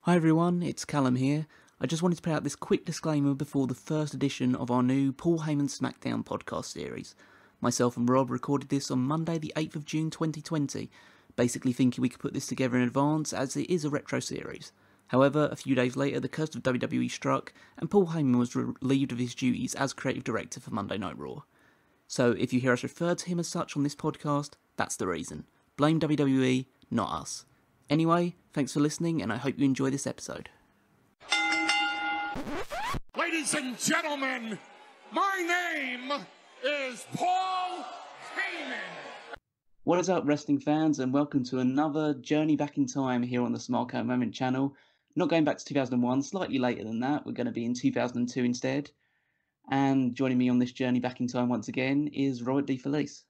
Hi everyone, it's Callum here. I just wanted to put out this quick disclaimer before the first edition of our new Paul Heyman SmackDown podcast series. Myself and Rob recorded this on Monday the 8th of June 2020, basically thinking we could put this together in advance as it is a retro series. However, a few days later the curse of WWE struck and Paul Heyman was relieved of his duties as creative director for Monday Night Raw. So if you hear us refer to him as such on this podcast, that's the reason. Blame WWE, not us. Anyway, thanks for listening, and I hope you enjoy this episode. Ladies and gentlemen, my name is Paul Heyman. What is up, wrestling fans, and welcome to another journey back in time here on the Smark Out Moment channel. Not going back to 2001, slightly later than that. We're going to be in 2002 instead. And joining me on this journey back in time once again is Robert DeFelice.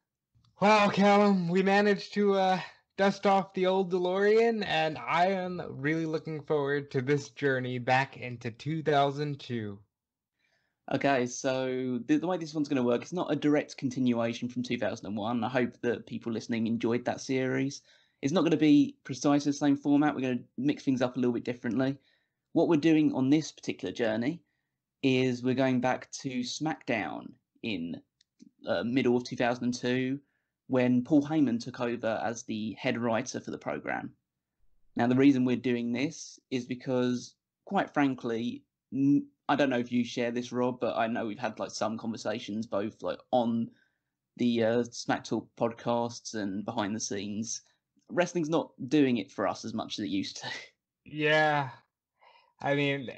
Wow, Callum, we managed to dust off the old DeLorean, and I am really looking forward to this journey back into 2002. Okay, so the way this one's going to work, it's not a direct continuation from 2001. I hope that people listening enjoyed that series. It's not going to be precisely the same format. We're going to mix things up a little bit differently. What we're doing on this particular journey is we're going back to SmackDown in middle of 2002, when Paul Heyman took over as the head writer for the program. Now, the reason we're doing this is because, quite frankly, I don't know if you share this, Rob, but I know we've had some conversations both on the Smack Talk podcasts and behind the scenes. Wrestling's not doing it for us as much as it used to. Yeah, I mean,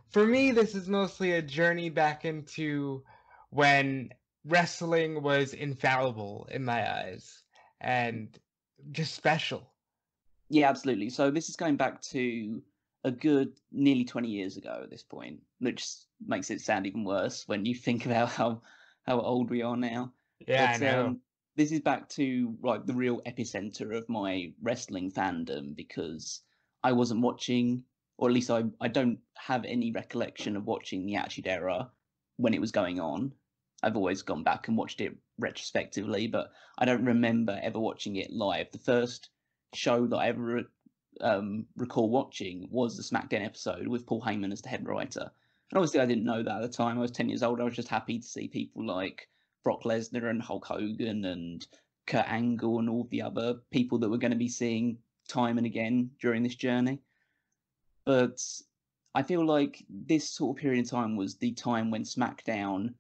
for me, this is mostly a journey back into when wrestling was infallible in my eyes and just special. Yeah, absolutely. So this is going back to a good nearly 20 years ago at this point, which makes it sound even worse when you think about how old we are now. Yeah, But I know. this is back to the real epicenter of my wrestling fandom, because I wasn't watching, or at least I don't have any recollection of watching the Attitude Era when it was going on. I've always gone back and watched it retrospectively, but I don't remember ever watching it live. The first show that I ever recall watching was the SmackDown episode with Paul Heyman as the head writer. And obviously I didn't know that at the time. I was 10 years old. I was just happy to see people like Brock Lesnar and Hulk Hogan and Kurt Angle and all the other people that we're going to be seeing time and again during this journey. But I feel like this sort of period of time was the time when SmackDown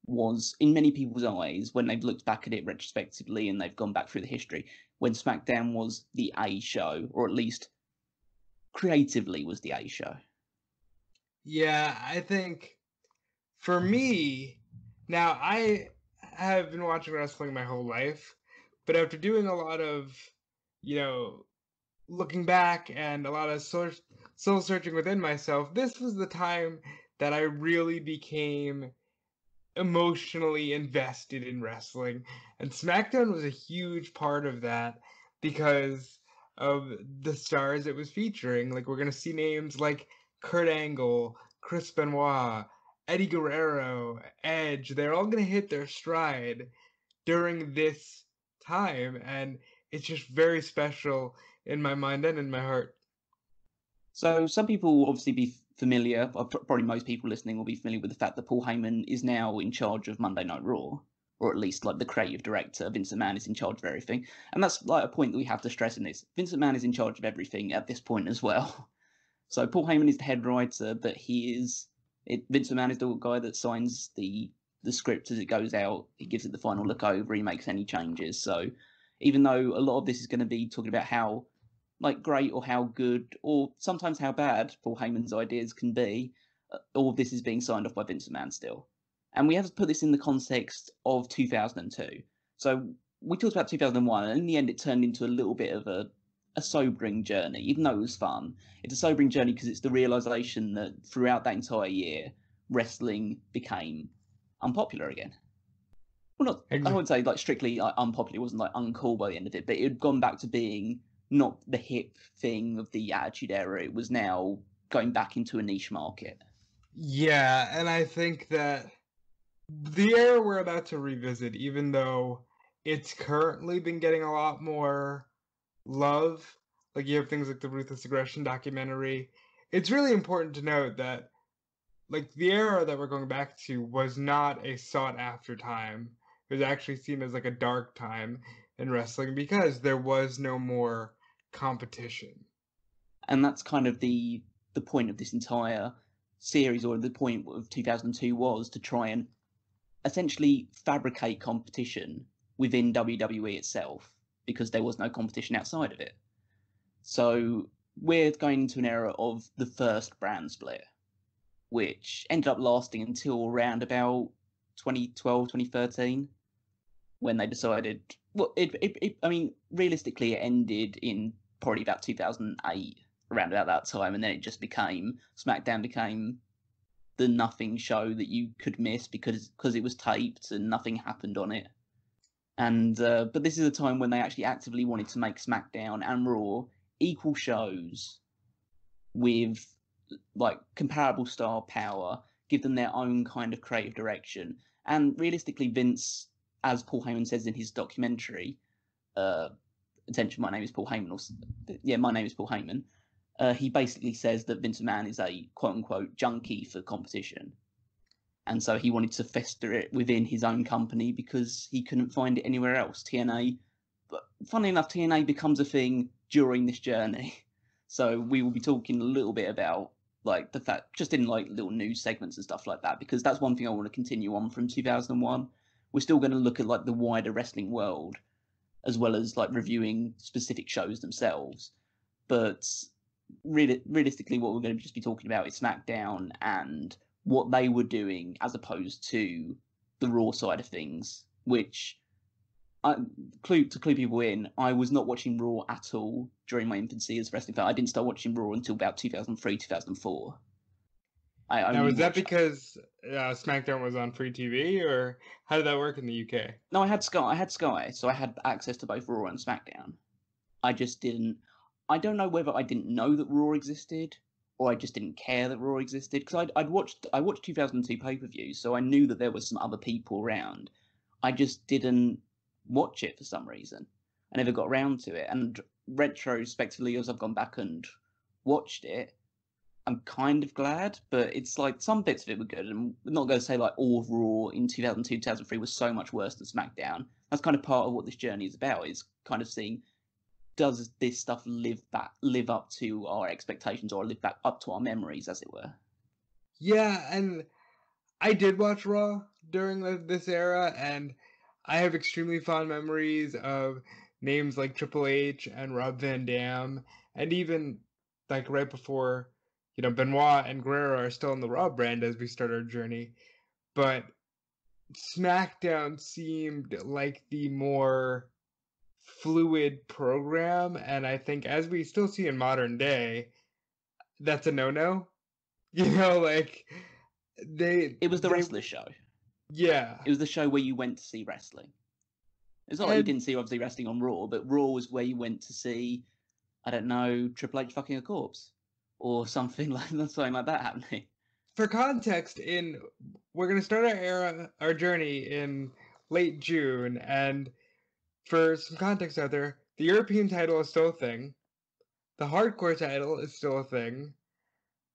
was, in many people's eyes, when they've looked back at it retrospectively and they've gone back through the history, when SmackDown was the A show, or at least creatively was the A show. Yeah, I think for me, now I have been watching wrestling my whole life, but after doing a lot of, looking back and a lot of soul searching within myself, this was the time that I really became emotionally invested in wrestling, and SmackDown was a huge part of that because of the stars it was featuring. We're gonna see names like Kurt Angle, Chris Benoit, Eddie Guerrero, Edge. They're all gonna hit their stride during this time, and it's just very special in my mind and in my heart. So some people will obviously be familiar, probably most people listening will be familiar with the fact that Paul Heyman is now in charge of Monday Night Raw, or at least the creative director. Vince McMahon is in charge of everything. And that's a point that we have to stress in this. Vince McMahon is in charge of everything at this point as well. So Paul Heyman is the head writer, but Vince McMahon is the guy that signs the script as it goes out. He gives it the final look over, he makes any changes. So even though a lot of this is going to be talking about how great or how good or sometimes how bad Paul Heyman's ideas can be, all of this is being signed off by Vince McMahon still. And we have to put this in the context of 2002. So we talked about 2001, and in the end it turned into a little bit of a sobering journey, even though it was fun. It's a sobering journey because it's the realization that throughout that entire year, wrestling became unpopular again. Well, I would say strictly unpopular. It wasn't uncool by the end of it, but it had gone back to being not the hip thing of the Attitude Era. It was now going back into a niche market. Yeah, and I think that the era we're about to revisit, even though it's currently been getting a lot more love, Like you have things like the Ruthless Aggression documentary. It's really important to note that like the era that we're going back to was not a sought after time. It was actually seen as like a dark time in wrestling because there was no more competition. And that's kind of the point of this entire series, or the point of 2002 was to try and essentially fabricate competition within WWE itself, because there was no competition outside of it. So we're going into an era of the first brand split, which ended up lasting until around about 2012, 2013, when they decided, well, I mean, realistically, it ended in probably about 2008, around about that time, and then it just became, SmackDown became the nothing show that you could miss because it was taped and nothing happened on it. And but this is a time when they actually actively wanted to make SmackDown and Raw equal shows with like comparable star power, give them their own kind of creative direction. And realistically, Vince, as Paul Heyman says in his documentary, attention, my name is Paul Heyman, my name is Paul Heyman. He basically says that Vince McMahon is a quote-unquote junkie for competition. And so he wanted to fester it within his own company because he couldn't find it anywhere else. TNA, but funnily enough, TNA becomes a thing during this journey. So we will be talking a little bit about like the fact, just in like little news segments and stuff like that, because that's one thing I want to continue on from 2001. We're still going to look at like the wider wrestling world, as well as like reviewing specific shows themselves. But realistically, what we're going to just be talking about is SmackDown and what they were doing as opposed to the Raw side of things, which, to clue people in, I was not watching Raw at all during my infancy as a wrestling fan. I didn't start watching Raw until about 2003, 2004. Now, was that because SmackDown was on free TV, or how did that work in the UK? No, I had Sky, so I had access to both Raw and SmackDown. I just didn't. I don't know whether I didn't know that Raw existed, or I just didn't care that Raw existed, because I watched 2002 pay-per-views, so I knew that there was some other people around. I just didn't watch it for some reason. I never got around to it, and retrospectively, as I've gone back and watched it, I'm kind of glad, but it's like some bits of it were good, and I'm not going to say like all of Raw in 2002, 2003 was so much worse than SmackDown. That's kind of part of what this journey is about, is kind of seeing, does this stuff live up to our expectations, or live back up to our memories, as it were? Yeah, and I did watch Raw during this era, and I have extremely fond memories of names like Triple H and Rob Van Dam, and even like right before, Benoit and Guerrero are still in the Raw brand as we start our journey. But SmackDown seemed like the more fluid program, and I think as we still see in modern day, that's a no-no. Like it was the wrestler show. Yeah. It was the show where you went to see wrestling. It's not like you didn't see obviously wrestling on Raw, but Raw was where you went to see, I don't know, Triple H fucking a corpse, or something like that happening. For context, we're gonna start our journey in late June, and for some context out there, the European title is still a thing, the hardcore title is still a thing,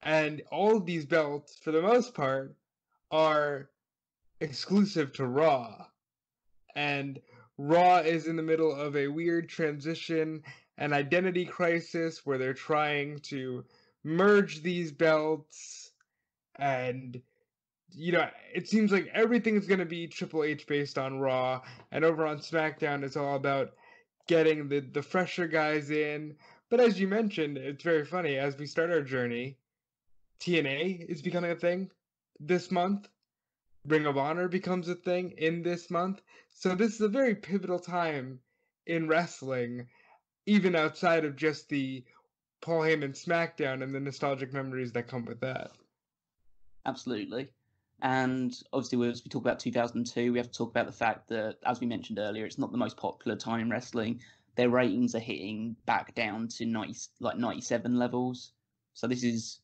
and all of these belts, for the most part, are exclusive to Raw. And Raw is in the middle of a weird transition, an identity crisis, where they're trying to merge these belts, and it seems like everything's going to be Triple H based on Raw, and over on SmackDown it's all about getting the fresher guys in. But as you mentioned, it's very funny, as we start our journey, TNA is becoming a thing this month. Ring of Honor becomes a thing in this month. So this is a very pivotal time in wrestling, even outside of just the Paul Heyman SmackDown and the nostalgic memories that come with that. Absolutely. And obviously, as we talk about 2002, we have to talk about the fact that, as we mentioned earlier, it's not the most popular time in wrestling. Their ratings are hitting back down to 97 levels. So this is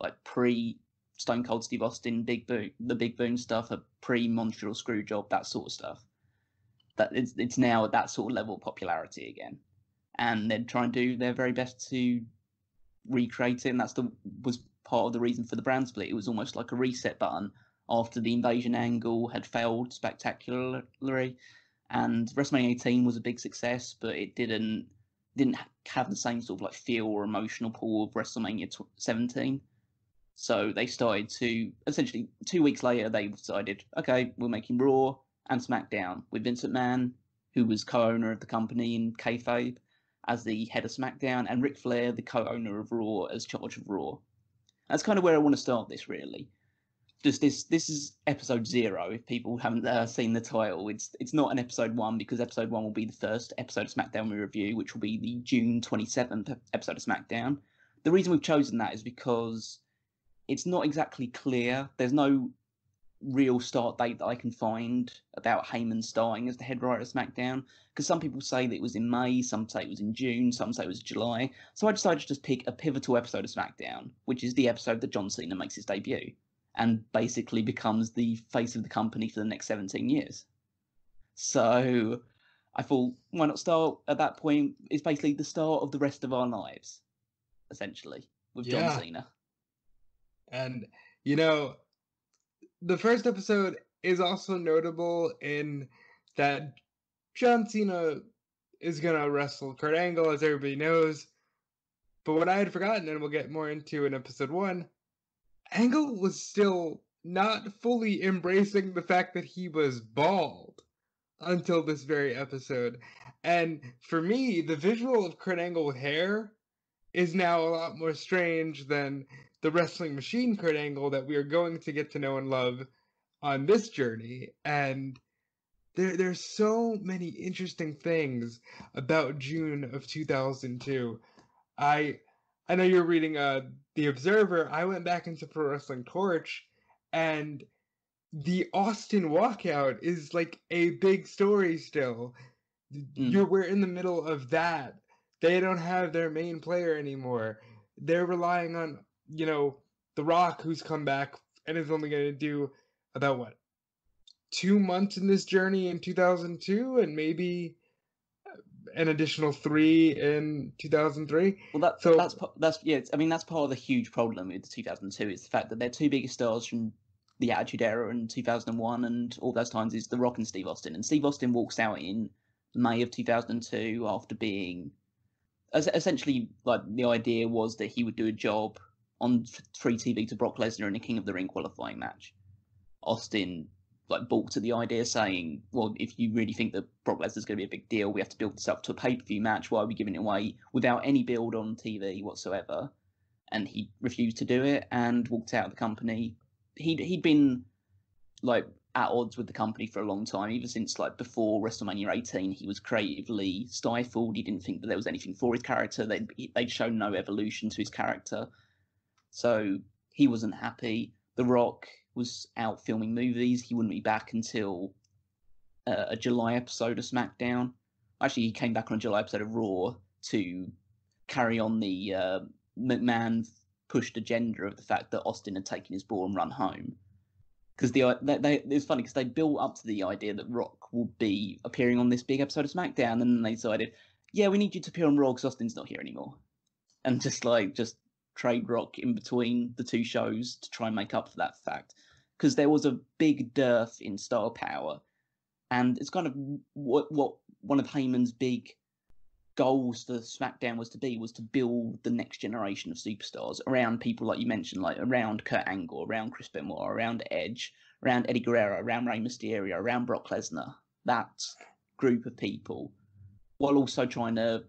like pre Stone Cold Steve Austin, the Big Boom stuff, a pre-Montreal Screwjob, that sort of stuff. That it's now at that sort of level of popularity again. and they'd try and do their very best to recreate it, and was part of the reason for the brand split. It was almost like a reset button after the invasion angle had failed spectacularly, and WrestleMania 18 was a big success, but it didn't have the same sort of like feel or emotional pull of WrestleMania 17. So they started to, essentially 2 weeks later, they decided, okay, we're making Raw and SmackDown with Vince McMahon, who was co-owner of the company in kayfabe, as the head of SmackDown, and Ric Flair, the co-owner of Raw, as charge of Raw. That's kind of where I want to start this, really. Just this is episode 0. If people haven't seen the title, it's not an episode 1, because episode 1 will be the first episode of SmackDown we review, which will be the June 27th episode of SmackDown. The reason we've chosen that is because it's not exactly clear. There's no real start date that I can find about Heyman starting as the head writer of SmackDown, because some people say that it was in May, some say it was in June, some say it was July. So I decided to just pick a pivotal episode of SmackDown, which is the episode that John Cena makes his debut and basically becomes the face of the company for the next 17 years. So I thought, why not start at that point? It's basically the start of the rest of our lives, essentially, with John Cena. And, you know, the first episode is also notable in that John Cena is going to wrestle Kurt Angle, as everybody knows. But what I had forgotten, and we'll get more into in episode 1, Angle was still not fully embracing the fact that he was bald until this very episode. And for me, the visual of Kurt Angle with hair is now a lot more strange than the wrestling machine Kurt Angle that we are going to get to know and love on this journey. And there's so many interesting things about June of 2002. I know you're reading The Observer. I went back into Pro Wrestling Torch, and the Austin walkout is like a big story still. We're in the middle of that. They don't have their main player anymore. They're relying on, you know, The Rock, who's come back and is only going to do about 2 months in this journey in 2002, and maybe an additional 3 in 2003. Well, that's I mean, that's part of the huge problem with 2002 is the fact that their two biggest stars from the Attitude Era in 2001 and all those times is The Rock and Steve Austin. And Steve Austin walks out in May of 2002 after being essentially, like, the idea was that he would do a job on free TV to Brock Lesnar in a King of the Ring qualifying match. Austin balked at the idea, saying, well, if you really think that Brock Lesnar's going to be a big deal, we have to build this up to a pay-per-view match. Why are we giving it away without any build on TV whatsoever? And he refused to do it and walked out of the company. He'd been at odds with the company for a long time, even since before WrestleMania 18. He was creatively stifled. He didn't think that there was anything for his character. They'd shown no evolution to his character, so he wasn't happy. The Rock was out filming movies. He wouldn't be back until a July episode of SmackDown. Actually, he came back on a July episode of Raw to carry on the McMahon pushed agenda of the fact that Austin had taken his ball and run home. Because it's funny because they built up to the idea that Rock would be appearing on this big episode of SmackDown, and then they decided, yeah, we need you to appear on Raw because Austin's not here anymore, and just trade Rock in between the two shows to try and make up for that fact. Because there was a big dearth in star power, and it's kind of what one of Heyman's big goals for SmackDown was to build the next generation of superstars around people like you mentioned, around Kurt Angle, around Chris Benoit, around Edge, around Eddie Guerrero, around Rey Mysterio, around Brock Lesnar. That group of people, while also trying to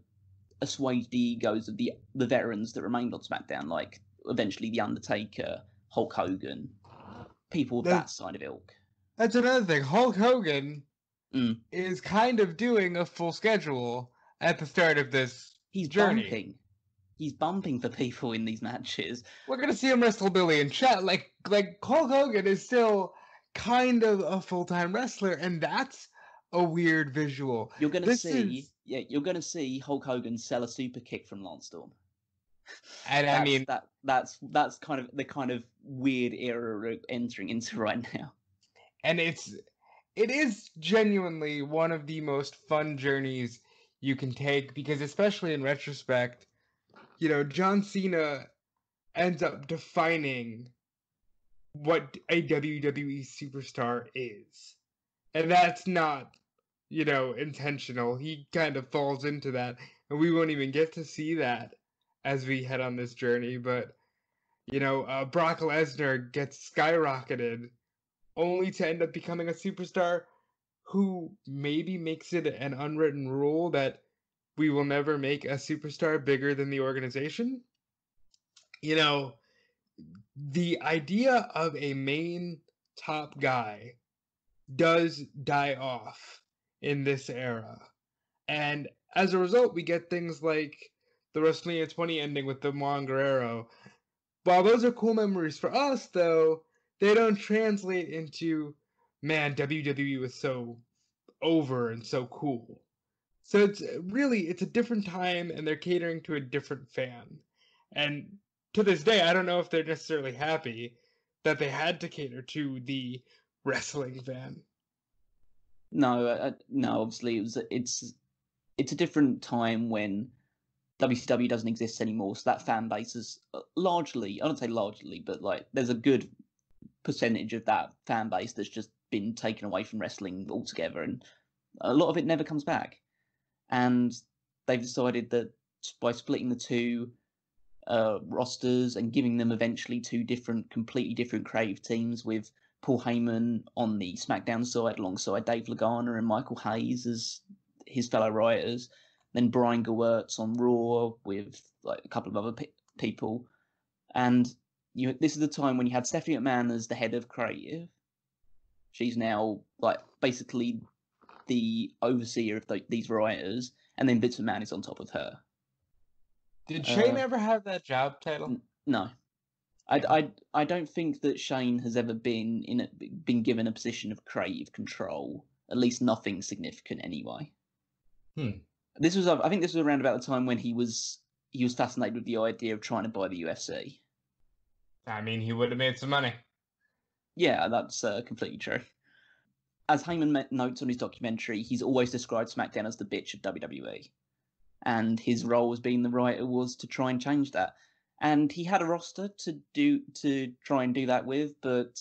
assuage the egos of the veterans that remained on SmackDown, like eventually The Undertaker, Hulk Hogan, people of that side of ilk. That's another thing. Hulk Hogan is kind of doing a full schedule at the start of this journey. He's bumping for people in these matches. We're gonna see him wrestle Billy and Chet. Like Hulk Hogan is still kind of a full-time wrestler, and that's a weird visual. You're gonna see Hulk Hogan sell a super kick from Lance Storm. And that's kind of the kind of weird era we're entering into right now. And it is genuinely one of the most fun journeys you can take, because especially in retrospect, John Cena ends up defining what a WWE superstar is. And that's not, intentional. He kind of falls into that, and we won't even get to see that as we head on this journey. But, Brock Lesnar gets skyrocketed only to end up becoming a superstar who maybe makes it an unwritten rule that we will never make a superstar bigger than the organization. The idea of a main top guy does die off in this era. And as a result, we get things like the WrestleMania 20 ending with the Juan Guerrero. While those are cool memories for us, though, they don't translate into, man, WWE was so over and so cool. So it's a different time, and they're catering to a different fan. And to this day, I don't know if they're necessarily happy that they had to cater to the wrestling fan. No, obviously it's a different time when WCW doesn't exist anymore, so that fan base is largely, I don't say largely, but like there's a good percentage of that fan base that's just been taken away from wrestling altogether, and a lot of it never comes back. And they've decided that by splitting the two rosters and giving them eventually two completely different creative teams, with Paul Heyman on the SmackDown side alongside Dave Lagana and Michael Hayes as his fellow writers, then Brian Gewirtz on Raw with like a couple of other people. And this is the time when you had Stephanie McMahon as the head of creative. She's now like basically the overseer of these writers, and then Vince McMahon is on top of her. Did Shane ever have that job title? No. I don't think that Shane has ever been given a position of creative control. At least nothing significant, anyway. I think this was around about the time when he was fascinated with the idea of trying to buy the UFC. I mean, he would have made some money. Yeah, that's completely true. As Heyman notes on his documentary, he's always described SmackDown as the bitch of WWE. And his role as being the writer was to try and change that. And he had a roster to try and do that with, but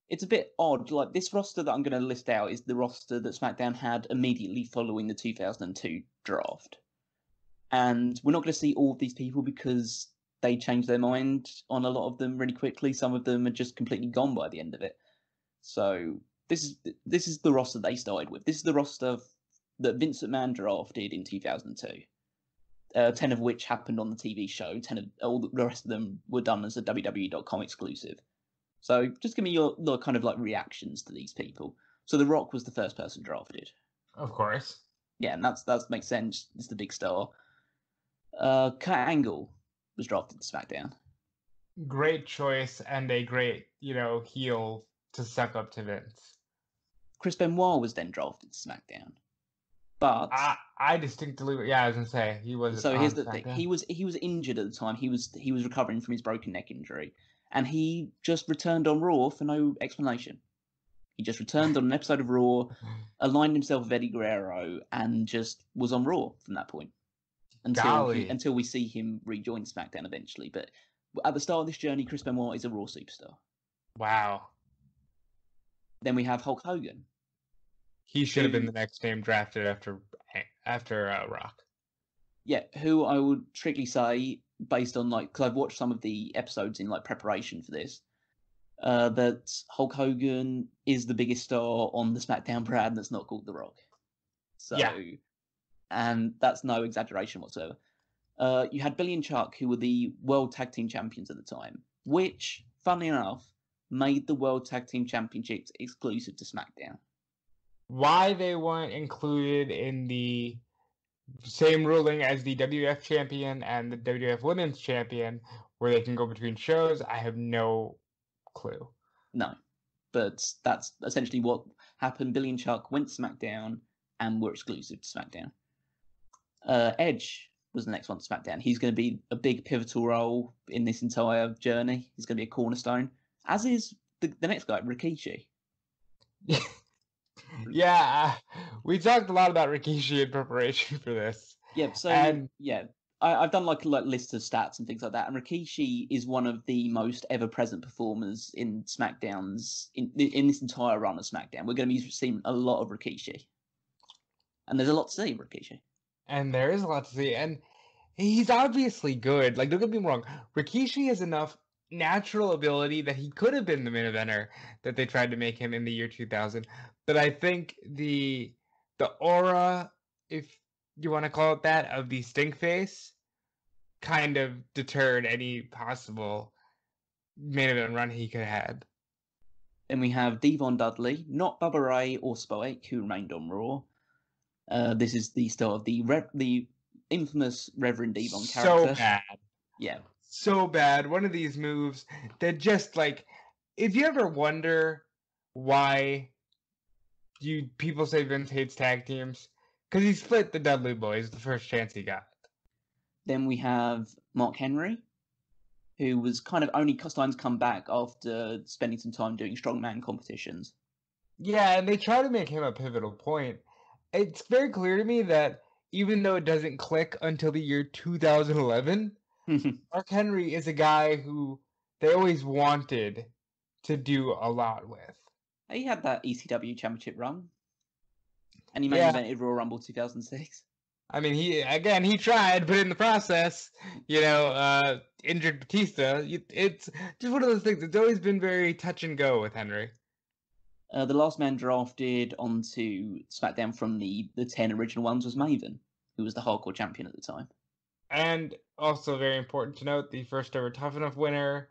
it's a bit odd. Like, this roster that I'm going to list out is the roster that SmackDown had immediately following the 2002 draft. And we're not going to see all of these people because they changed their mind on a lot of them really quickly. Some of them are just completely gone by the end of it. So this is the roster they started with. This is the roster that Vince McMahon drafted in 2002. 10 of which happened on the TV show. All the rest of them were done as a WWE.com exclusive. So just give me your kind of like reactions to these people. So The Rock was the first person drafted. Of course. Yeah, and that makes sense. It's the big star. Kurt Angle was drafted to SmackDown. Great choice, and a great, heel to suck up to Vince. Chris Benoit was then drafted to SmackDown. But I distinctly, I was gonna say he was. So here's the thing: he was injured at the time. He was recovering from his broken neck injury, and he just returned on Raw for no explanation. He just returned on an episode of Raw, aligned himself with Eddie Guerrero, and just was on Raw from that point until we see him rejoin SmackDown eventually. But at the start of this journey, Chris Benoit is a Raw superstar. Wow. Then we have Hulk Hogan. He should have been the next name drafted after Rock. Yeah, who I would strictly say, based on because I've watched some of the episodes in preparation for this, that Hulk Hogan is the biggest star on the SmackDown brand that's not called The Rock. So, yeah. And that's no exaggeration whatsoever. You had Billy and Chuck, who were the World Tag Team Champions at the time, which, funnily enough, made the World Tag Team Championships exclusive to SmackDown. Why they weren't included in the same ruling as the WWF Champion and the WWF Women's Champion, where they can go between shows, I have no clue. No, but that's essentially what happened. Billy and Chuck went to SmackDown and were exclusive to SmackDown. Edge was the next one to SmackDown. He's going to be a big pivotal role in this entire journey. He's going to be a cornerstone, as is the next guy, Rikishi. Yeah, we talked a lot about Rikishi in preparation for this. Yeah, so And yeah, I've done like lists of stats and things like that, and Rikishi is one of the most ever-present performers in SmackDown's in this entire run of SmackDown. We're going to be seeing a lot of Rikishi, and there's a lot to see Rikishi. and there is a lot to see, and he's obviously good. Like, don't get me wrong, Rikishi has enough natural ability that he could have been the main eventer that they tried to make him in the year 2000. But I think the aura, if you want to call it that, of the stink face kind of deterred any possible main event run he could have had. Then we have Devon Dudley, not Bubba Ray or Spoick, who remained on Raw. This is the start of the infamous Reverend Devon character. So bad. Yeah. So bad. One of these moves that just, like, if you ever wonder why people say Vince hates tag teams, because he split the Dudley Boys the first chance he got. Then we have Mark Henry, who was kind of only starting to come back after spending some time doing strongman competitions. Yeah, and they try to make him a pivotal point. It's very clear to me that even though it doesn't click until the year 2011, Mark Henry is a guy who they always wanted to do a lot with. He had that ECW championship run, and he main Yeah. evented Royal Rumble 2006. I mean, he tried, but in the process, injured Batista. It's just one of those things. It's always been very touch and go with Henry. The last man drafted onto SmackDown from the 10 original ones was Maven, who was the hardcore champion at the time. And also very important to note, the first ever Tough Enough winner,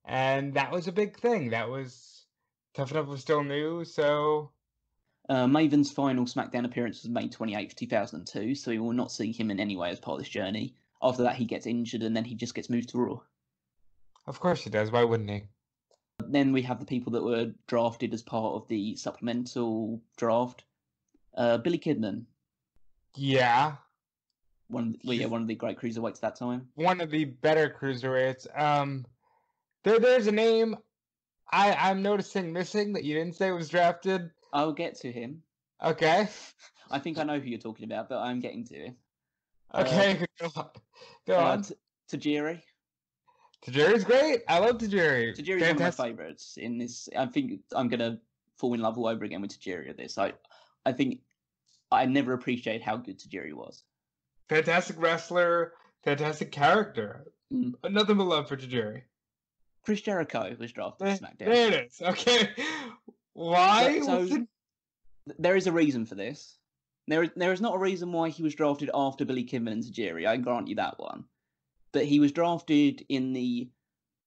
and that was a big thing. Tough Enough was still new, so... Maven's final SmackDown appearance was May 28th, 2002, so we will not see him in any way as part of this journey. After that, he gets injured, and then he just gets moved to Raw. Of course he does. Why wouldn't he? Then we have the people that were drafted as part of the supplemental draft. Billy Kidman. Yeah. One of the great cruiserweights at that time. One of the better cruiserweights. There's a name I'm noticing missing that you didn't say was drafted. I'll get to him. Okay. I think I know who you're talking about, but I'm getting to him. Okay, go on. Tajiri. Tajiri's great. I love Tajiri. Tajiri's one of my favourites in this. I think I'm going to fall in love all over again with Tajiri at this. I think I never appreciated how good Tajiri was. Fantastic wrestler, fantastic character. Nothing but love for Tajiri. Chris Jericho was drafted to SmackDown. There it is. Okay. Why? There is a reason for this. There is not a reason why he was drafted after Billy Kidman and Tajiri. I grant you that one. But he was drafted in the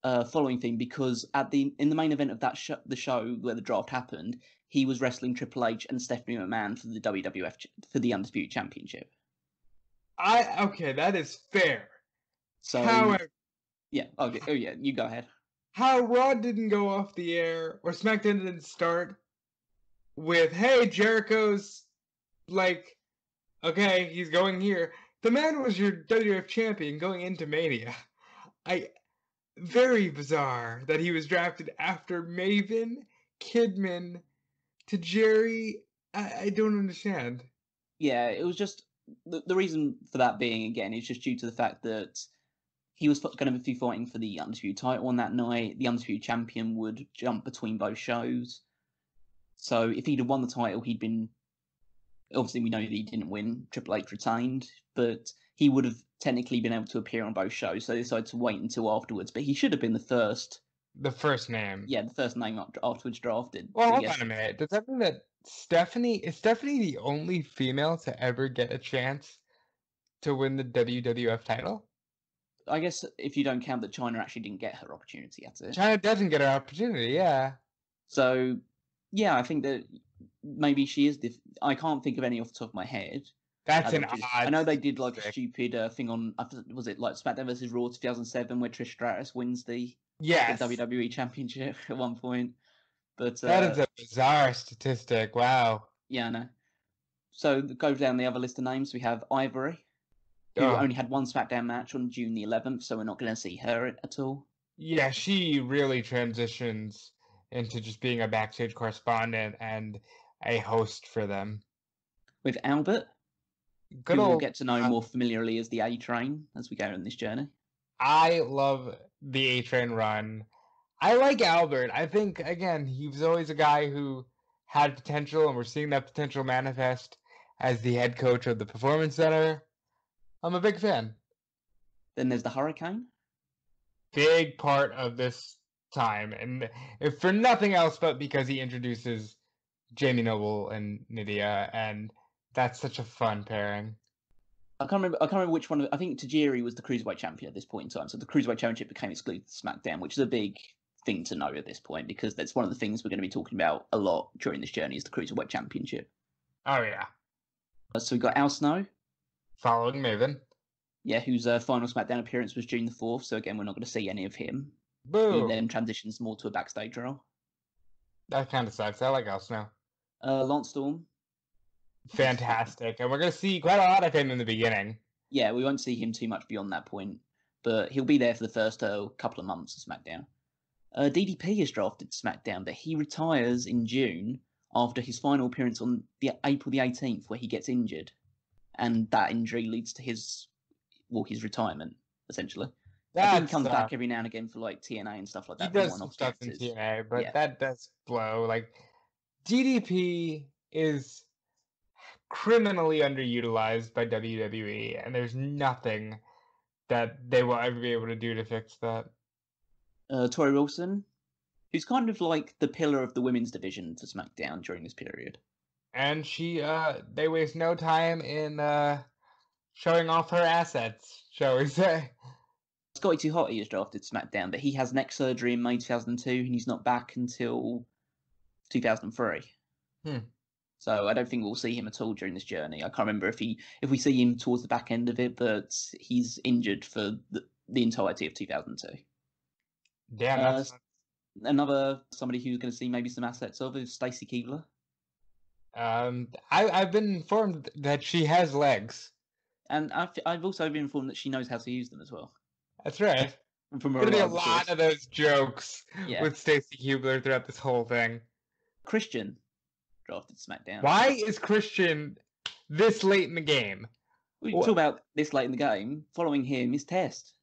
following thing because in the main event of that the show where the draft happened, he was wrestling Triple H and Stephanie McMahon for the WWF for the Undisputed Championship. Okay, that is fair. So, however, yeah. Okay. Oh yeah, you go ahead. How Raw didn't go off the air, or SmackDown didn't start with, hey, Jericho's, like, okay, he's going here. The man was your WWF champion going into Mania. Very bizarre that he was drafted after Maven, Kidman, Tajiri. I don't understand. Yeah, it was just, the reason for that being, again, is just due to the fact that he was going to be fighting for the Undisputed title on that night. The Undisputed Champion would jump between both shows. So if he'd have won the title, he'd been... Obviously, we know that he didn't win. Triple H retained. But he would have technically been able to appear on both shows. So they decided to wait until afterwards. But he should have been the first... The first name. Yeah, the first name afterwards drafted. Well, hold on a minute. Does that mean that is Stephanie the only female to ever get a chance to win the WWF title? I guess if you don't count that China actually didn't get her opportunity at it. China doesn't get her opportunity, yeah. So, yeah, I think that maybe she is I can't think of any off the top of my head. That's an odd... I know they did like a stupid thing on, was it like SmackDown vs. Raw 2007 where Trish Stratus wins the WWE Championship at one point. But that is a bizarre statistic, wow. Yeah, I know. So, go down the other list of names. We have Ivory, who only had one SmackDown match on June the 11th, so we're not going to see her at all. Yeah, she really transitions into just being a backstage correspondent, and a host for them. With Albert, Good who we'll old. get to know more familiarly as the A-Train as we go on this journey. I love the A-Train run. I like Albert. I think, again, he was always a guy who had potential, and we're seeing that potential manifest as the head coach of the Performance Center. I'm a big fan. Then there's the Hurricane. Big part of this time, and if for nothing else but because he introduces Jamie Noble and Nydia, and that's such a fun pairing. I can't remember which one. I think Tajiri was the Cruiserweight champion at this point in time. So the Cruiserweight Championship became exclusive to SmackDown, which is a big thing to know at this point, because that's one of the things we're going to be talking about a lot during this journey is the Cruiserweight Championship. Oh, yeah. So we got Al Snow. Following Maven. Yeah, whose final SmackDown appearance was June the 4th. So again, we're not going to see any of him. Boo! He then transitions more to a backstage role. That kind of sucks. I like Al Snow. Lance Storm. Fantastic. And we're going to see quite a lot of him in the beginning. Yeah, we won't see him too much beyond that point, but he'll be there for the first couple of months of SmackDown. DDP is drafted to SmackDown, but he retires in June after his final appearance on April the 18th, where he gets injured, and that injury leads to his retirement, essentially. I think he comes back every now and again for like TNA and stuff like that. He does some stuff in TNA, but yeah. That does blow. Like, DDP is criminally underutilized by WWE, and there's nothing that they will ever be able to do to fix that. Tori Wilson, who's kind of like the pillar of the women's division for SmackDown during this period. And they waste no time in showing off her assets, shall we say. Scotty 2 Hotty is drafted to SmackDown, but he has neck surgery in May 2002, and he's not back until 2003. So I don't think we'll see him at all during this journey. I can't remember if we see him towards the back end of it, but he's injured for the entirety of 2002. Damn, that's another somebody who's going to see maybe some assets of is Stacy Keibler. I've been informed that she has legs, and I've also been informed that she knows how to use them as well. That's right. From There's gonna be a lot of those jokes with Stacy Keibler throughout this whole thing. Christian drafted SmackDown. Why is Christian this late in the game? We talk about this late in the game. Following him is Test.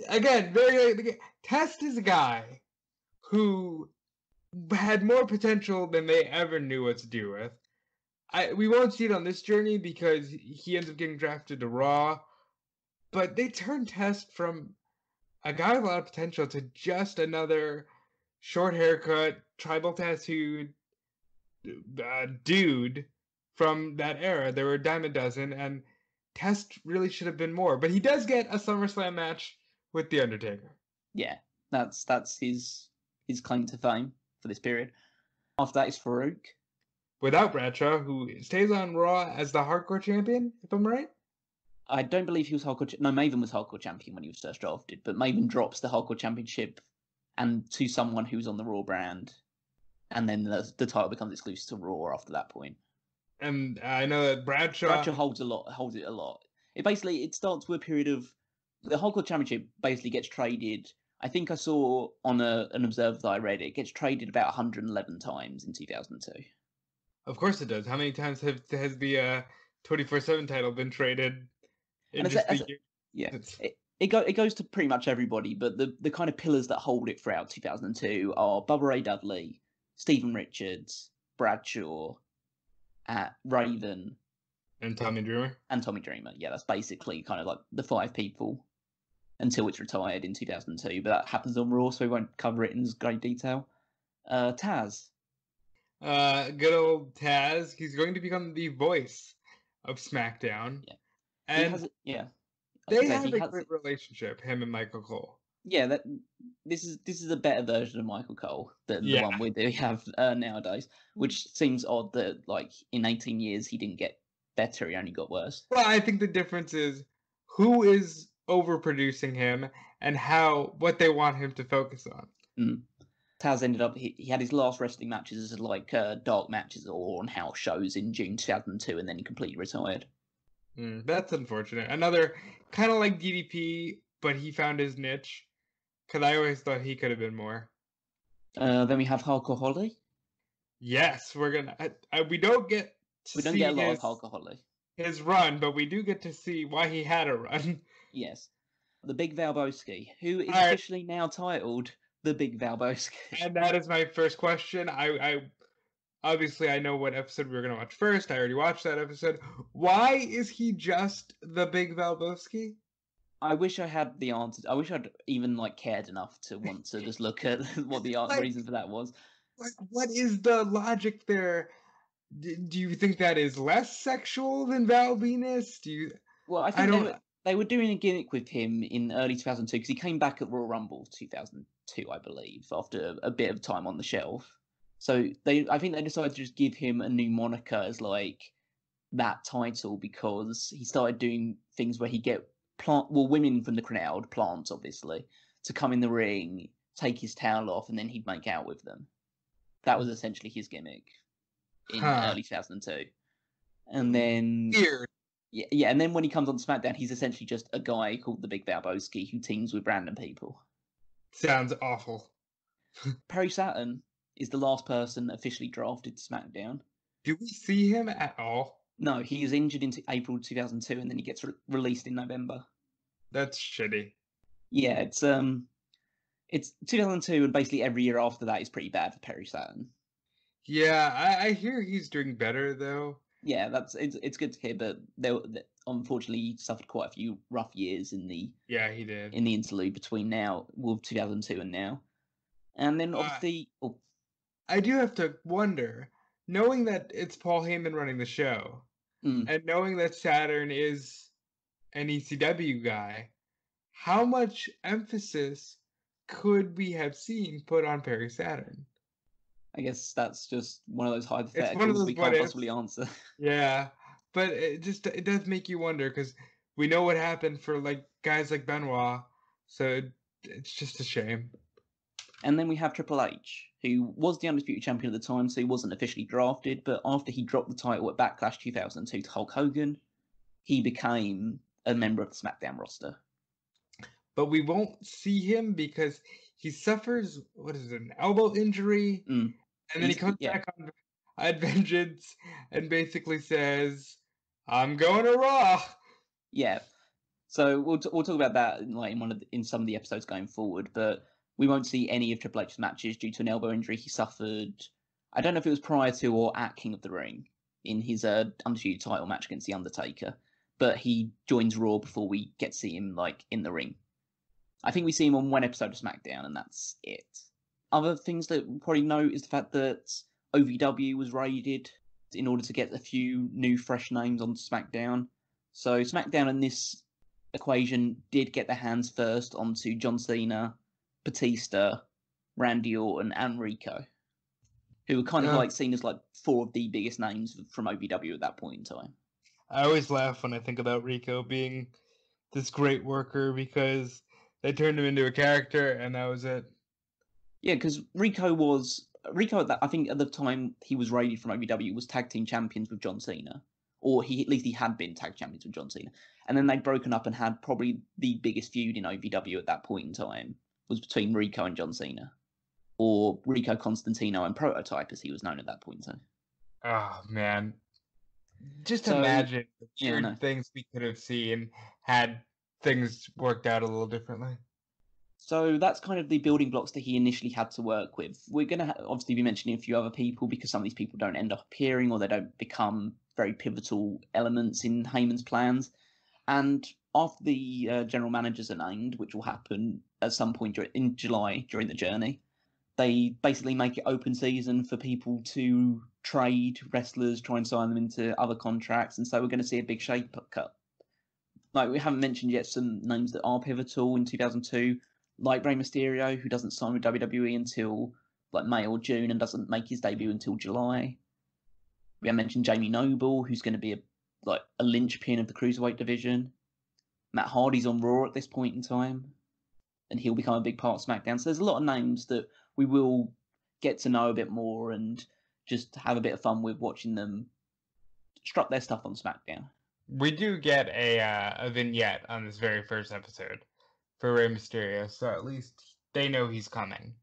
Again, very late in the game. Test is a guy who had more potential than they ever knew what to do with. We won't see it on this journey because he ends up getting drafted to Raw, but they turned Test from a guy with a lot of potential to just another short haircut, tribal tattooed dude from that era. There were a dime a dozen, and Test really should have been more. But he does get a SummerSlam match with The Undertaker. Yeah, that's his claim to fame for this period. After that is Farouk. Without Bradshaw, who stays on Raw as the Hardcore Champion, if I'm right? I don't believe he was Hardcore... No, Maven was Hardcore Champion when he was first drafted, but Maven drops the Hardcore Championship and to someone who's on the Raw brand, and then the title becomes exclusive to Raw after that point. And I know that Bradshaw holds it a lot. It starts with a period of... The Hardcore Championship basically gets traded... I think I saw on an Observer that I read, it gets traded about 111 times in 2002. Of course it does. How many times has the 24/7 title been traded? It goes to pretty much everybody, but the kind of pillars that hold it throughout 2002 are Bubba Ray Dudley, Stephen Richards, Bradshaw, Raven, and Tommy Dreamer. Yeah, that's basically kind of like the 5 people until it's retired in 2002. But that happens on Raw, so we won't cover it in great detail. Taz. Good old Taz. He's going to become the voice of SmackDown. Yeah. And they have a great relationship, him and Michael Cole. Yeah, this is a better version of Michael Cole than the one we have nowadays, which seems odd that like in 18 years he didn't get better, he only got worse. Well, I think the difference is who is overproducing him and what they want him to focus on. Taz ended up, he had his last wrestling matches as like dark matches or on house shows in June 2002, and then he completely retired. That's unfortunate. Another kind of like DDP, but he found his niche. Because I always thought he could have been more. Then we have Hardcore Holly. Yes, we're gonna. We don't get to We don't get see a lot of Hulk Holly. his run, but we do get to see why he had a run. Yes. The Big Valboski, who is All right, officially now titled the Big Valboski. and that is my first question. I obviously I know what episode we were gonna watch first. I already watched that episode. Why is he just the Big Valboski? I wish I had the answers. I wish I'd even cared enough to want to just look at what the Like, reason for that was. what is the logic there? Do you think that is less sexual than Val Venus? Well, I I think don't. they were doing a gimmick with him in early 2002 because he came back at Royal Rumble 2002, I believe, after a bit of time on the shelf. So I think they decided to just give him a new moniker as that title because he started doing things where he get women from the crowd, plants obviously, to come in the ring, take his towel off, and then he'd make out with them. That was essentially his gimmick in early 2002. And then Weird. yeah, and then when he comes on SmackDown, he's essentially just a guy called the Big Valboski who teams with random people. Sounds awful. Perry Saturn is the last person officially drafted to SmackDown. Do we see him at all? No, he is injured in April 2002, and then he gets released in November. That's shitty. Yeah, it's 2002, and basically every year after that is pretty bad for Perry Saturn. Yeah, I hear he's doing better though. Yeah, it's good to hear, but unfortunately he suffered quite a few rough years in the he did in the interlude between 2002 and now, and then obviously I do have to wonder, knowing that it's Paul Heyman running the show, and knowing that Saturn is an ECW guy, how much emphasis could we have seen put on Perry Saturn? I guess that's just one of those hypotheticals we can't possibly answer. Yeah, but it does make you wonder because we know what happened for guys like Benoit, so it's just a shame. And then we have Triple H, who was the Undisputed Champion at the time, so he wasn't officially drafted, but after he dropped the title at Backlash 2002 to Hulk Hogan, he became a member of the SmackDown roster. But we won't see him because he suffers, an elbow injury, and then he comes back on Vengeance and basically says, "I'm going to Raw." Yeah, so we'll talk about that in some of the episodes going forward, but we won't see any of Triple H's matches due to an elbow injury he suffered. I don't know if it was prior to or at King of the Ring in his Undisputed title match against The Undertaker, but he joins Raw before we get to see him in the ring. I think we see him on one episode of SmackDown, and that's it. Other things that we'll probably note is the fact that OVW was raided in order to get a few new, fresh names on SmackDown. So SmackDown in this equation did get their hands first onto John Cena, Batista, Randy Orton, and Rico, who were kind of seen as four of the biggest names from OVW at that point in time. I always laugh when I think about Rico being this great worker because they turned him into a character and that was it. Yeah, because Rico I think at the time he was raided from OVW was tag team champions with John Cena, or at least he had been tag champions with John Cena, and then they'd broken up and had probably the biggest feud in OVW at that point in time was between Rico and John Cena, or Rico Constantino and Prototype as he was known at that point in time. Oh man, just imagine the weird things we could have seen had things worked out a little differently. So that's kind of the building blocks that he initially had to work with. We're going to obviously be mentioning a few other people because some of these people don't end up appearing or they don't become very pivotal elements in Heyman's plans. And after the general managers are named, which will happen at some point in July during the journey, they basically make it open season for people to trade wrestlers, try and sign them into other contracts. And so we're going to see a big shake-up. We haven't mentioned yet some names that are pivotal in 2002. Like Rey Mysterio, who doesn't sign with WWE until May or June and doesn't make his debut until July. We have mentioned Jamie Noble, who's going to be a linchpin of the Cruiserweight division. Matt Hardy's on Raw at this point in time, and he'll become a big part of SmackDown. So there's a lot of names that we will get to know a bit more and just have a bit of fun with watching them strut their stuff on SmackDown. We do get a vignette on this very first episode for Rey Mysterio, so at least they know he's coming.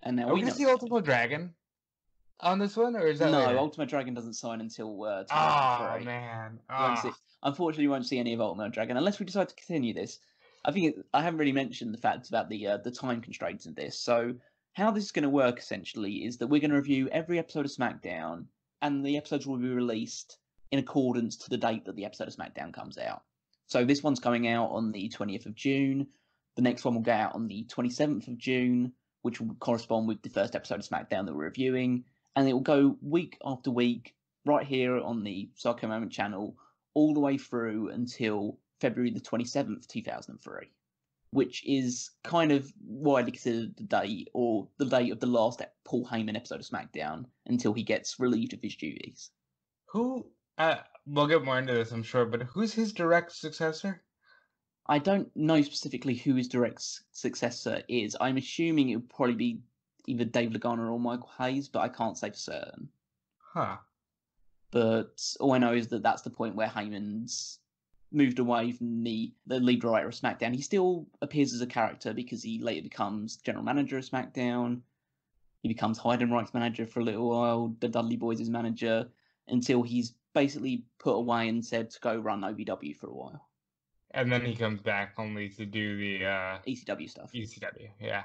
And now we see Ultimo Dragon. on this one, or is that No, later? Ultimate Dragon doesn't sign until Oh 2003. man. You won't see, unfortunately, you won't see any of Ultimate Dragon unless we decide to continue this. I think I haven't really mentioned the fact about the time constraints of this. So how this is going to work essentially is that we're going to review every episode of SmackDown, and the episodes will be released in accordance to the date that the episode of SmackDown comes out. So this one's coming out on the 20th of June. The next one will go out on the 27th of June, which will correspond with the first episode of SmackDown that we're reviewing. And it will go week after week right here on the Smark Out Moment channel all the way through until February the 27th, 2003, which is kind of widely considered the date or the date of the last Paul Heyman episode of SmackDown until he gets relieved of his duties. Who? We'll get more into this, I'm sure, but who's his direct successor? I don't know specifically who his direct successor is. I'm assuming it would probably be either Dave Lagana or Michael Hayes, but I can't say for certain. Huh. But all I know is that that's the point where Heyman's moved away from the lead writer of SmackDown. He still appears as a character because he later becomes general manager of SmackDown. He becomes Heidenreich's manager for a little while, the Dudley Boys' manager, until he's basically put away and said to go run OVW for a while. And then he comes back only to do the ECW stuff. ECW, yeah.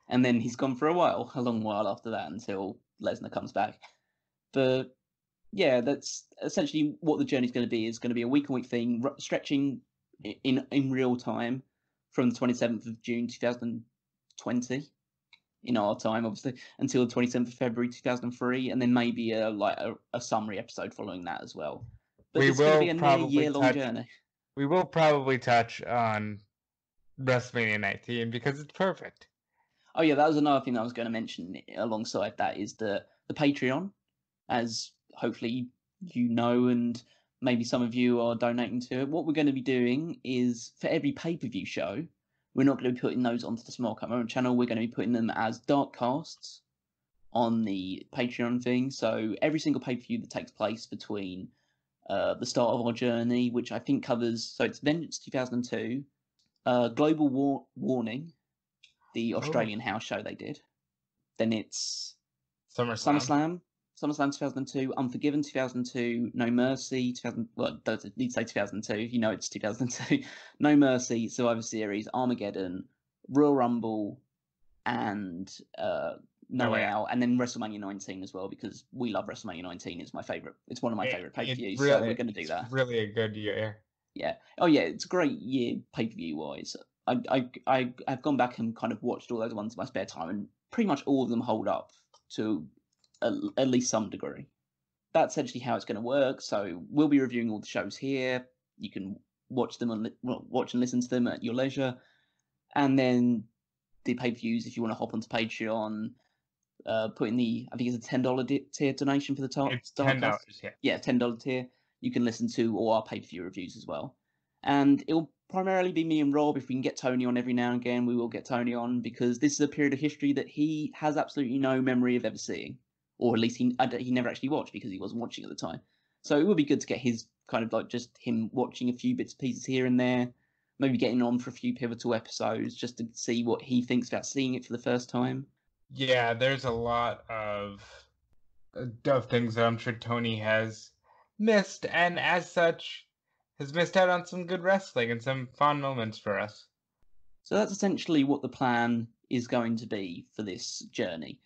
And then he's gone for a while, a long while after that, until Lesnar comes back. But yeah, that's essentially what the journey's going to be. It's going to be a week-on-week thing, stretching in real time from the 27th of June 2020, in our time, obviously, until the 27th of February 2003, and then maybe a summary episode following that as well. But it's going to be a near year-long journey. We will probably touch on WrestleMania 19 because it's perfect. Oh yeah, that was another thing that I was going to mention alongside that is the Patreon, as hopefully you know, and maybe some of you are donating to it. What we're going to be doing is for every pay-per-view show, we're not going to be putting those onto the Smark Out Moment channel. We're going to be putting them as dark casts on the Patreon thing. So every single pay-per-view that takes place between the start of our journey, which I think covers, so it's Vengeance 2002, Global Warning, the Australian house show they did. Then it's SummerSlam 2002, Unforgiven 2002, No Mercy 2000. Well, it needs to say 2002. You know it's 2002. No Mercy, Survivor Series, Armageddon, Royal Rumble, and No Way Out, and then WrestleMania 19 as well, because we love WrestleMania 19. It's my favorite. It's one of my favorite pay-per-views, so we're going to do that. It's really a good year. Yeah. Oh yeah, it's a great year pay-per-view wise. I've gone back and kind of watched all those ones in my spare time, and pretty much all of them hold up to at least some degree. That's essentially how it's going to work. So we'll be reviewing all the shows here. You can watch them watch and listen to them at your leisure, and then the pay-per-views, if you want to hop onto Patreon, put in I think it's a $10 tier donation for the top. It's $10, yeah, $10 tier. You can listen to all our pay-per-view reviews as well, and it'll primarily be me and Rob. If we can get Tony on every now and again, we will get Tony on, because this is a period of history that he has absolutely no memory of ever seeing, or at least he never actually watched because he wasn't watching at the time. So it would be good to get his kind of like just him watching a few bits and pieces here and there, maybe getting on for a few pivotal episodes just to see what he thinks about seeing it for the first time. Yeah, there's a lot of things that I'm sure Tony has missed, and as such has missed out on some good wrestling and some fun moments for us. So that's essentially what the plan is going to be for this journey.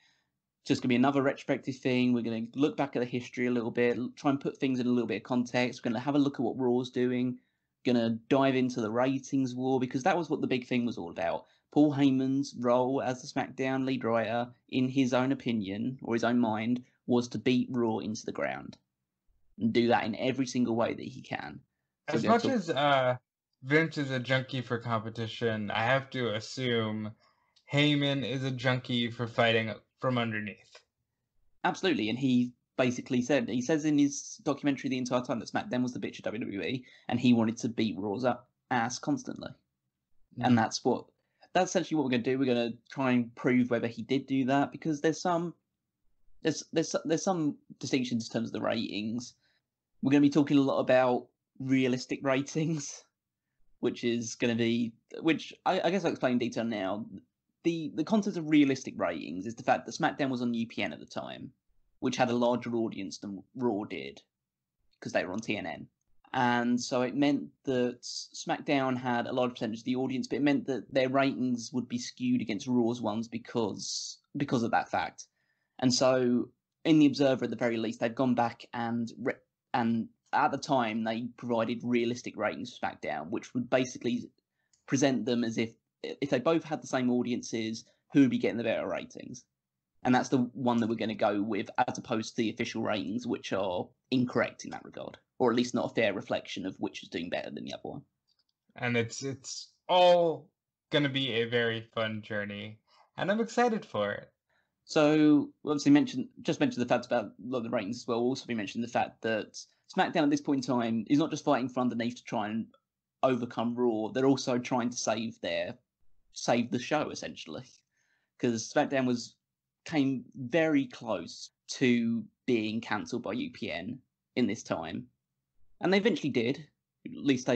Just going to be another retrospective thing. We're going to look back at the history a little bit, try and put things in a little bit of context. We're going to have a look at what Raw's doing. Going to dive into the ratings war, because that was what the big thing was all about. Paul Heyman's role as the SmackDown lead writer, in his own opinion, or his own mind, was to beat Raw into the ground. And do that in every single way that he can. So as much as Vince is a junkie for competition, I have to assume Heyman is a junkie for fighting from underneath. Absolutely, and he basically says in his documentary the entire time that SmackDown was the bitch of WWE, and he wanted to beat Raw's ass constantly. And that's essentially what we're going to do. We're going to try and prove whether he did do that, because there's some distinctions in terms of the ratings. We're going to be talking a lot about realistic ratings, which is going to be, which I guess I'll explain in detail now. The concept of realistic ratings is the fact that SmackDown was on UPN at the time, which had a larger audience than Raw did because they were on TNN. And so it meant that SmackDown had a large percentage of the audience, but it meant that their ratings would be skewed against Raw's ones because of that fact. And so in The Observer, at the very least, they've gone back and at the time they provided realistic ratings for SmackDown, which would basically present them as if they both had the same audiences, who would be getting the better ratings. And that's the one that we're going to go with, as opposed to the official ratings, which are incorrect in that regard, or at least not a fair reflection of which is doing better than the other one. And it's all going to be a very fun journey, and I'm excited for it. So, obviously, mentioned the fact about the ratings as well. We'll also be mentioning the fact that SmackDown at this point in time is not just fighting from underneath to try and overcome Raw. They're also trying to save the show, essentially, because SmackDown came very close to being cancelled by UPN in this time, and they eventually did. At least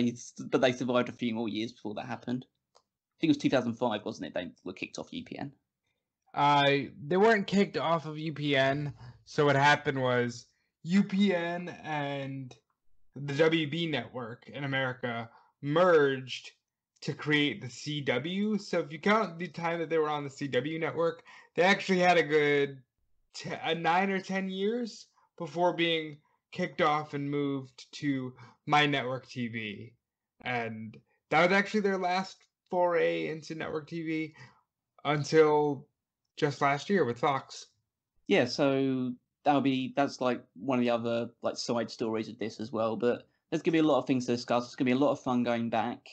but they survived a few more years before that happened. I think it was 2005, wasn't it? They were kicked off UPN. They weren't kicked off of UPN. So what happened was UPN and the WB network in America merged to create the CW. So if you count the time that they were on the CW network, they actually had a good 9 or 10 years before being kicked off and moved to My Network TV. And that was actually their last foray into network TV until just last year with Fox. Yeah, so that's like one of the other like side stories of this as well. But there's gonna be a lot of things to discuss. It's gonna be a lot of fun going back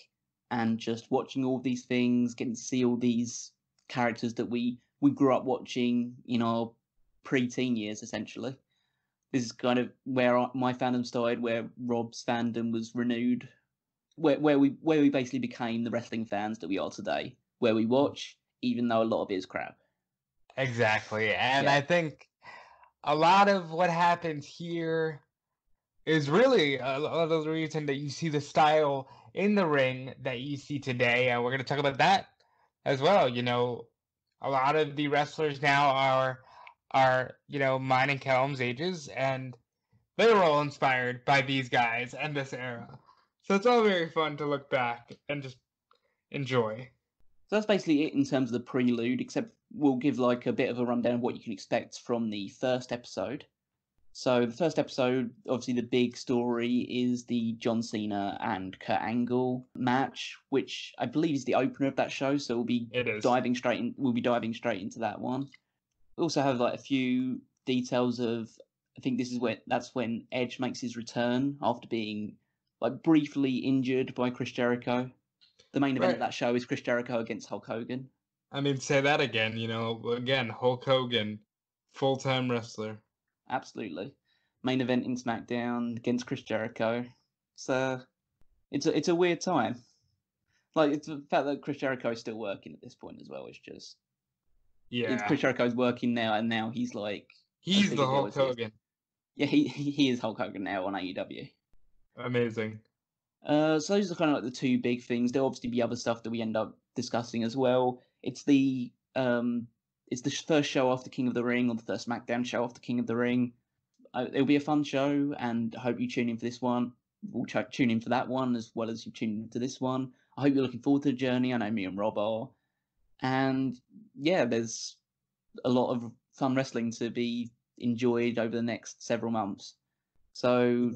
and just watching all these things, getting to see all these characters that we grew up watching in our pre-teen years, essentially. This is kind of where my fandom started, where Rob's fandom was renewed, where we basically became the wrestling fans that we are today, where we watch, even though a lot of it is crap. Exactly. And Yeah. I think a lot of what happens here is really a lot of the reason that you see the style in the ring that you see today. And we're going to talk about that as well. You know, a lot of the wrestlers now are mine and Callum's ages, and they were all inspired by these guys and this era. So it's all very fun to look back and just enjoy. So that's basically it in terms of the prelude, except we'll give like a bit of a rundown of what you can expect from the first episode. So the first episode, obviously the big story is the John Cena and Kurt Angle match, which I believe is the opener of that show. So we'll be diving straight into that one. We also have like a few details of, I think that's when Edge makes his return after being like briefly injured by Chris Jericho. The main event of that show is Chris Jericho against Hulk Hogan. I mean, say that again, again, Hulk Hogan, full-time wrestler. Absolutely. Main event in SmackDown against Chris Jericho. So it's a weird time. Like, it's the fact that Chris Jericho is still working at this point as well. It's just... Yeah. Chris Jericho's working now, and now he's like... He's the Hulk Hogan. Yeah, he is Hulk Hogan now on AEW. Amazing. So those are kind of like the two big things. There'll obviously be other stuff that we end up discussing as well. It's the first show after King of the Ring, or the first SmackDown show after King of the Ring. It'll be a fun show, and I hope you tune in for this one. We'll tune in for that one as well as you tune in to this one. I hope you're looking forward to the journey. I know me and Rob are. And yeah, there's a lot of fun wrestling to be enjoyed over the next several months. So,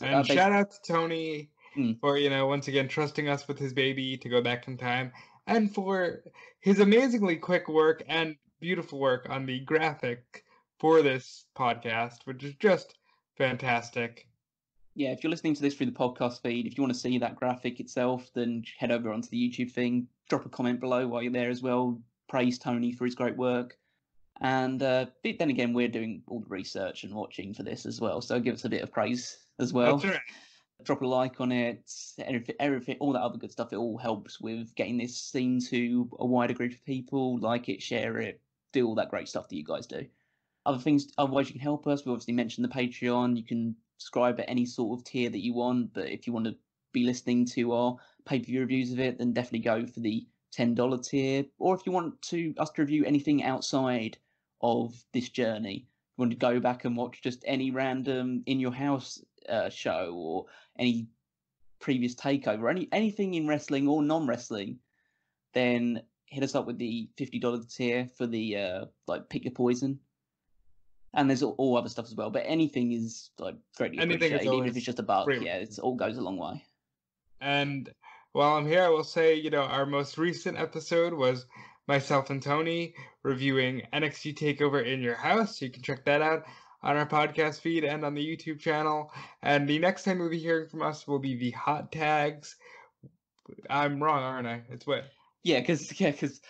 and shout out to Tony for, once again, trusting us with his baby to go back in time, and for his amazingly quick work and beautiful work on the graphic for this podcast, which is just fantastic. Yeah, if you're listening to this through the podcast feed, if you want to see that graphic itself, then head over onto the YouTube thing, drop a comment below while you're there as well. Praise Tony for his great work. And then again, we're doing all the research and watching for this as well, so give us a bit of praise as well. That's right. Drop a like on it, everything, all that other good stuff. It all helps with getting this seen to a wider group of people. Like it, share it, do all that great stuff that you guys do. Otherwise, you can help us. We obviously mentioned the Patreon. You can subscribe at any sort of tier that you want, but if you want to be listening to our pay-per-view reviews of it, then definitely go for the $10 tier. Or if you want us to review anything outside of this journey, want to go back and watch just any random in your house show or any previous takeover, anything in wrestling or non-wrestling, then hit us up with the $50 tier for the like pick your poison. And there's all other stuff as well, but anything is like greatly appreciated, even if it's just a buck. Yeah, it all goes a long way. And while I'm here, I will say, you know, our most recent episode was myself and Tony reviewing NXT TakeOver in Your House. You can check that out on our podcast feed and on the YouTube channel. And the next time you'll be hearing from us will be the hot tags. I'm wrong, aren't I? It's what? Yeah, because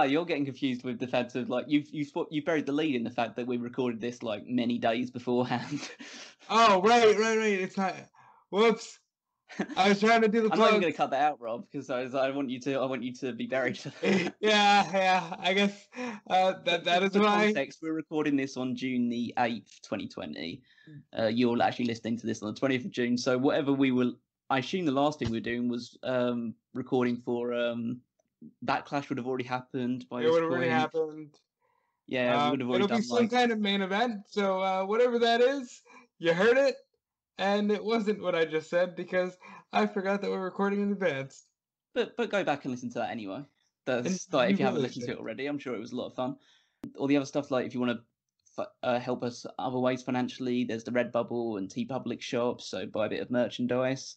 you're getting confused with the fact of like you buried the lead in the fact that we recorded this like many days beforehand. Oh, right. It's not. Whoops. I was trying to do the. I'm not even going to cut that out, Rob, because I want you to be buried. yeah. I guess that is why. Context, we're recording this on June the 8th, 2020. You're actually listening to this on the 20th of June. So whatever I assume the last thing we were doing was recording for Backlash would have already happened by this point. It would have already happened. Yeah, we would have already done. It'll be some kind of main event. So whatever that is, you heard it. And it wasn't what I just said because I forgot that we're recording in advance. But go back and listen to that anyway. That's like if you haven't listened to it already, I'm sure it was a lot of fun. All the other stuff, like if you want to help us other ways financially, there's the Redbubble and TeePublic shops, so buy a bit of merchandise.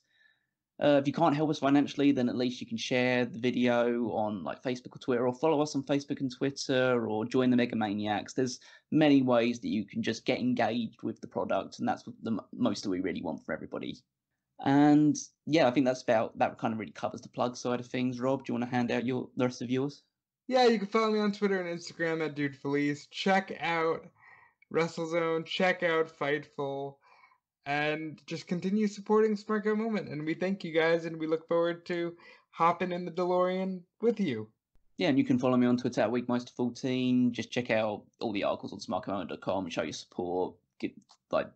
If you can't help us financially, then at least you can share the video on like Facebook or Twitter, or follow us on Facebook and Twitter, or join the Mega Maniacs. There's many ways that you can just get engaged with the product, and that's the most that we really want for everybody. And yeah, I think that kind of really covers the plug side of things. Rob, do you want to hand out the rest of yours? Yeah, you can follow me on Twitter and Instagram at DudeFelice. Check out WrestleZone. Check out Fightful. And just continue supporting Smark Out Moment. And we thank you guys, and we look forward to hopping in the DeLorean with you. Yeah, and you can follow me on Twitter at WeekMeister14. Just check out all the articles on smarkoutomoment.com and show your support.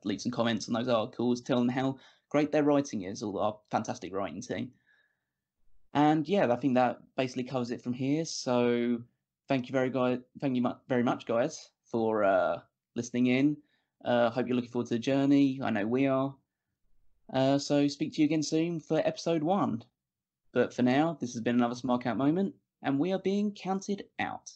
Leave some comments on those articles. Tell them how great their writing is, all our fantastic writing team. And yeah, I think that basically covers it from here. So thank you very much, guys, for listening in. Hope you're looking forward to the journey. I know we are. So speak to you again soon for episode 1. But for now, this has been another Smark Out Moment, and we are being counted out.